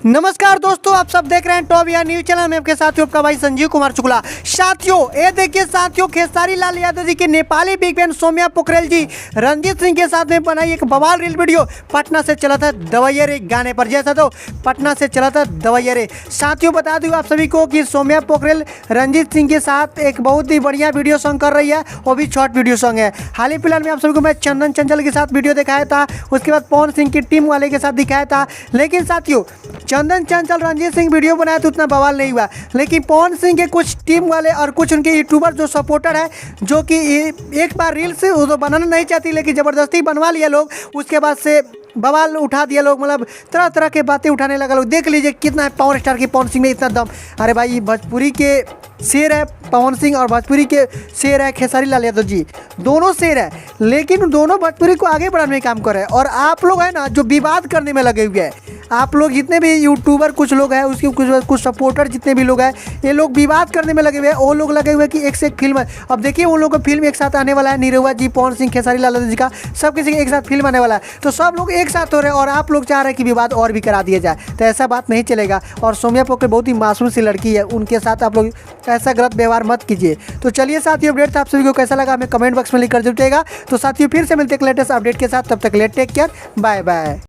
नमस्कार दोस्तों, आप सब देख रहे हैं टॉप या न्यूज चैनल में आपके साथियों आपका भाई संजीव कुमार शुक्ला। साथियों ये देखिए साथियों, खेसारी लाल यादव जी के नेपाली बिग बैन सौम्या पोखरेल जी रंजीत सिंह के साथ में बनाई एक बवाल रील वीडियो। पटना से चला था दवैया रे गाने पर, जैसा तो पटना से चला था दवैया रे। साथियों बता दूं आप सभी को कि सौम्या पोखरेल रंजीत सिंह के साथ एक बहुत ही बढ़िया वीडियो सॉन्ग कर रही है, वो भी शॉर्ट वीडियो सॉन्ग है। हाल ही फिलहाल में आप सभी को मैं चंदन चंचल के साथ वीडियो दिखाया था, उसके बाद पवन सिंह की टीम वाले के साथ दिखाया था। लेकिन साथियों चंदन चंचल रंजीत सिंह वीडियो बनाया तो उतना बवाल नहीं हुआ, लेकिन पवन सिंह के कुछ टीम वाले और कुछ उनके यूट्यूबर जो सपोर्टर है, जो कि एक बार रील्स तो बनाना नहीं चाहती लेकिन ज़बरदस्ती बनवा लिया लोग, उसके बाद से बवाल उठा दिया लोग, मतलब तरह तरह के बातें उठाने लगा लोग। देख लीजिए कितना है पावर स्टार की पवन सिंह में इतना दम। अरे भाई भोजपुरी के शेर है पवन सिंह और भोजपुरी के शेर है खेसारी लाल यादव जी, दोनों शेर है, लेकिन दोनों भोजपुरी को आगे बढ़ाने में काम कर रहे हैं। और आप लोग हैं ना जो विवाद करने में लगे हुए हैं, आप लोग जितने भी यूट्यूबर कुछ लोग हैं, उसके कुछ सपोर्टर जितने भी लोग हैं, ये लोग विवाद करने में लगे हुए हैं। वो लोग लगे हुए हैं कि एक से एक फिल्म है। अब देखिए उन लोगों का फिल्म एक साथ आने वाला है, निरहुआ जी, पवन सिंह, खेसारी लाल यादव जी का सब किसी के एक साथ फिल्म आने वाला है, तो सब लोग एक साथ हो रहे हैं और आप लोग चाह रहे हैं कि विवाद और भी करा दिया जाए, तो ऐसा बात नहीं चलेगा। और सौम्या पोखरेल बहुत ही मासूम सी लड़की है, उनके साथ आप लोग ऐसा गलत व्यवहार मत कीजिए। तो चलिए साथियों, अपडेट था आप सभी को कैसा लगा हमें कमेंट बॉक्स में लिख कर जुटेगा। तो साथियों फिर से मिलते हैं लेटेस्ट अपडेट के साथ, तब तक ले टेक केयर, बाय बाय।